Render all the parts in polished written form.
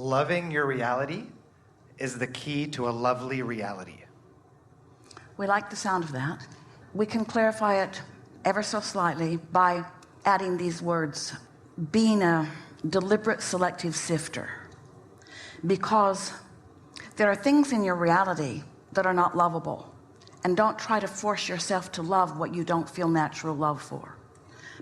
Loving your reality is the key to a lovely reality. We like the sound of that. We can clarify it ever so slightly by adding these words: being a deliberate selective sifter. Because there are things in your reality that are not lovable, and don't try to force yourself to love what you don't feel natural love for,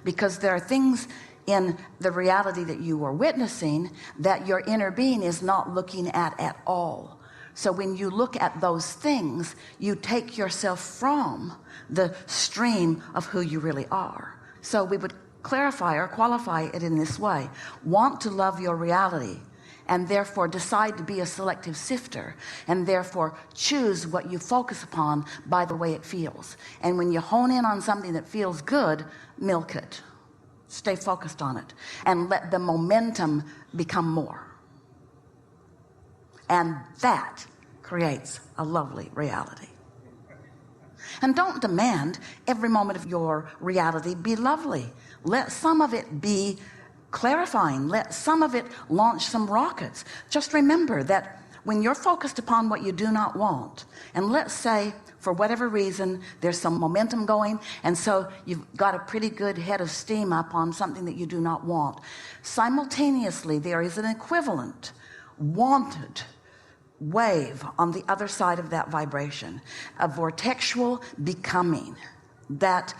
because there are things in the reality that you are witnessing that your inner being is not looking at all. So when you look at those things, you take yourself from the stream of who you really are. So we would clarify or qualify it in this way: want to love your reality, and therefore decide to be a selective sifter, and therefore choose what you focus upon by the way it feels. And when you hone in on something that feels good, milk it. Stay focused on it and let the momentum become more. And that creates a lovely reality. And don't demand every moment of your reality be lovely. Let some of it be clarifying. Let some of it launch some rockets. Just remember that when you're focused upon what you do not want, and let's say for whatever reason there's some momentum going, and so you've got a pretty good head of steam up on something that you do not want, simultaneously there is an equivalent wanted wave on the other side of that vibration, a vortexual becoming that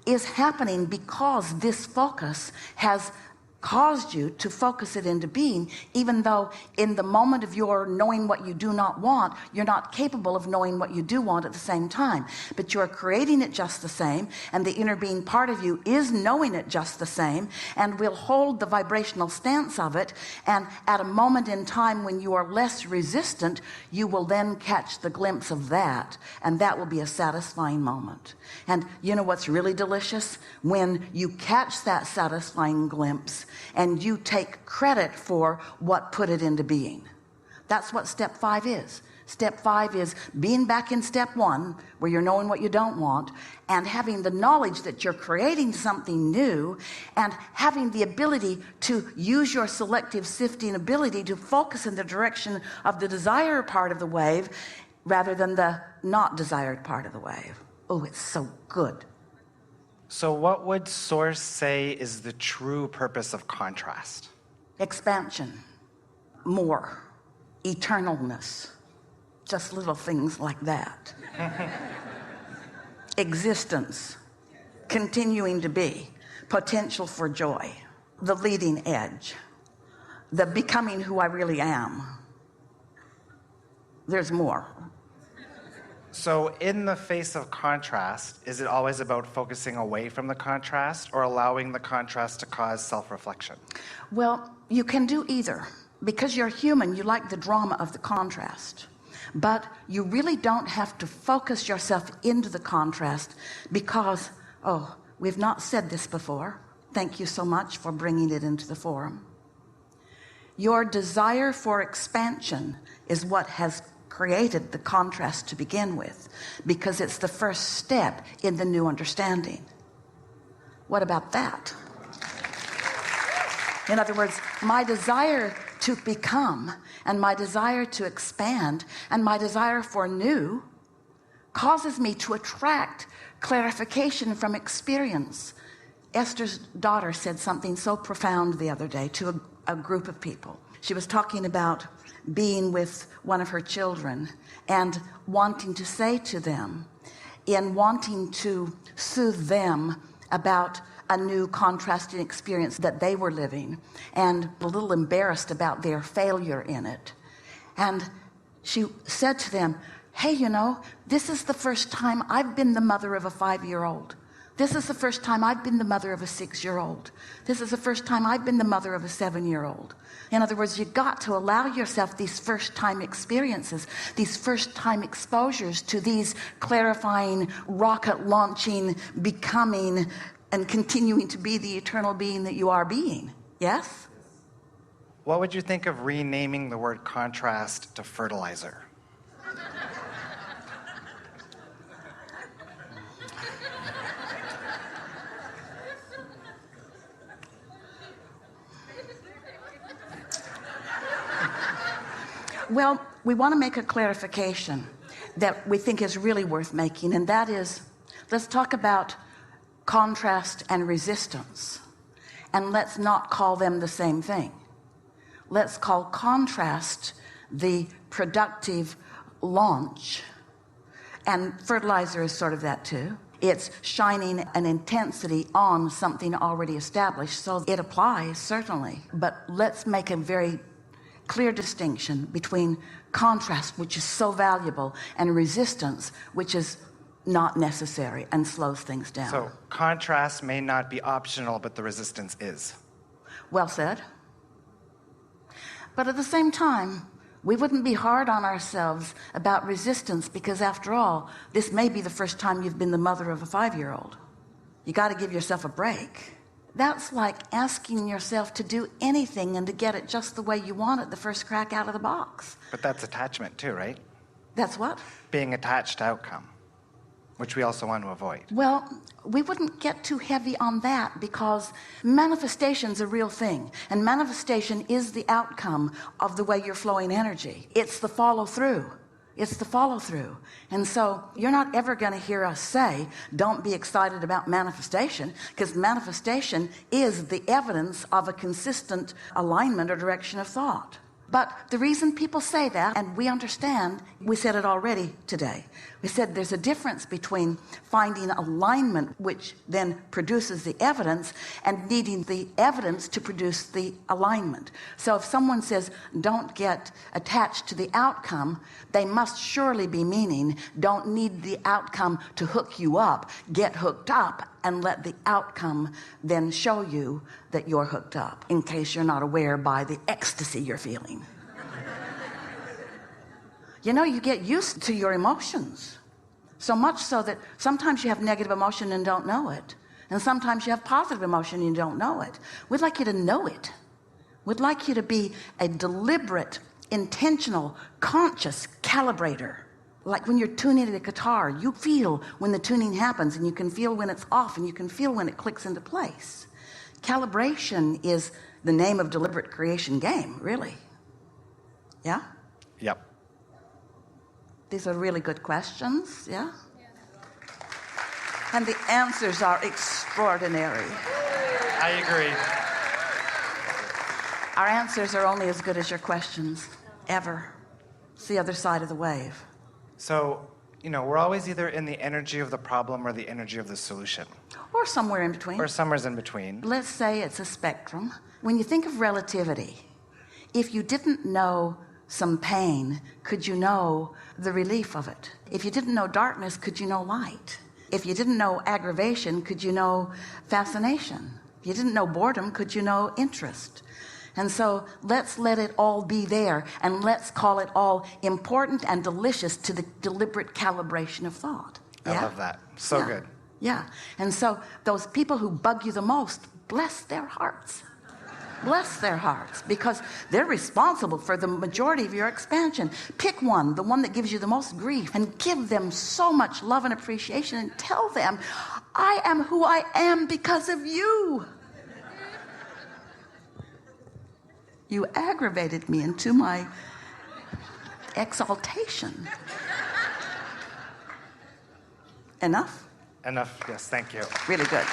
is happening because this focus has caused you to focus it into being, even though in the moment of your knowing what you do not want, you're not capable of knowing what you do want at the same time, but you're creating it just the same, and the inner being part of you is knowing it just the same, and will hold the vibrational stance of it. And at a moment in time when you are less resistant, you will then catch the glimpse of that, and that will be a satisfying moment. And you know what's really delicious? When you catch that satisfying glimpse and you take credit for what put it into being. That's what step 5 is. Step 5 is being back in step 1, where you're knowing what you don't want, and having the knowledge that you're creating something new, and having the ability to use your selective sifting ability to focus in the direction of the desired part of the wave rather than the not desired part of the wave. Oh, it's so good. So what would Source say is the true purpose of contrast? Expansion, more, eternalness, just little things like that. Existence, continuing to be, potential for joy, the leading edge, the becoming who I really am. There's more. So in the face of contrast, is it always about focusing away from the contrast or allowing the contrast to cause self-reflection? Well, you can do either. Because you're human, you like the drama of the contrast. But you really don't have to focus yourself into the contrast because, oh, we've not said this before. Thank you so much for bringing it into the forum. Your desire for expansion is what has created the contrast to begin with, because it's the first step in the new understanding. What about that? In other words, my desire to become, and my desire to expand, and my desire for new causes me to attract clarification from experience. Esther's daughter said something so profound the other day to a group of people. She was talking about being with one of her children and wanting to say to them, in wanting to soothe them about a new contrasting experience that they were living, and a little embarrassed about their failure in it. And she said to them, hey, you know, this is the first time I've been the mother of a 5-year-old. This is the first time I've been the mother of a 6-year-old. This is the first time I've been the mother of a 7-year-old. In other words, you've got to allow yourself these first-time experiences, these first-time exposures to these clarifying, rocket-launching, becoming, and continuing to be the eternal being that you are being. Yes? What would you think of renaming the word contrast to fertilizer? Well, we want to make a clarification that we think is really worth making, and that is, let's talk about contrast and resistance, and let's not call them the same thing. Let's call contrast the productive launch, and fertilizer is sort of that too. It's shining an intensity on something already established, so it applies certainly, but let's make a very clear distinction between contrast, which is so valuable, and resistance, which is not necessary and slows things down. So contrast may not be optional, but the resistance is. Well said. But at the same time, we wouldn't be hard on ourselves about resistance, because after all, this may be the first time you've been the mother of a 5-year-old. You got to give yourself a break. That's like asking yourself to do anything and to get it just the way you want it the first crack out of the box. But that's attachment too, right? That's what? Being attached to outcome, which we also want to avoid. Well, we wouldn't get too heavy on that, because manifestation's a real thing, and manifestation is the outcome of the way you're flowing energy. It's the follow through. It's the follow through. And so you're not ever going to hear us say, don't be excited about manifestation, because manifestation is the evidence of a consistent alignment or direction of thought. But the reason people say that, and we understand, we said it already today. We said there's a difference between finding alignment, which then produces the evidence, and needing the evidence to produce the alignment. So if someone says, don't get attached to the outcome, they must surely be meaning, don't need the outcome to hook you up. Get hooked up and let the outcome then show you that you're hooked up, in case you're not aware by the ecstasy you're feeling. You know, you get used to your emotions, so much so that sometimes you have negative emotion and don't know it, and sometimes you have positive emotion and you don't know it. We'd like you to know it. We'd like you to be a deliberate, intentional, conscious calibrator. Like when you're tuning a guitar, you feel when the tuning happens, and you can feel when it's off, and you can feel when it clicks into place. Calibration is the name of deliberate creation game, really. Yeah? Yep. These are really good questions, yeah? And the answers are extraordinary. I agree. Our answers are only as good as your questions, ever. It's the other side of the wave. So, you know, we're always either in the energy of the problem or the energy of the solution. Or somewhere in between. Or somewhere's in between. Let's say it's a spectrum. When you think of relativity, if you didn't know some pain, could you know the relief of it? If you didn't know darkness, could you know light? If you didn't know aggravation, could you know fascination? If you didn't know boredom, could you know interest? And so let's let it all be there, and let's call it all important and delicious to the deliberate calibration of thought. I love that. So good. Yeah. And so those people who bug you the most, bless their hearts. Bless their hearts, because they're responsible for the majority of your expansion. Pick one, the one that gives you the most grief, and give them so much love and appreciation, and tell them, I am who I am because of you. You aggravated me into my exaltation. Enough? Enough. Yes, thank you. Really good.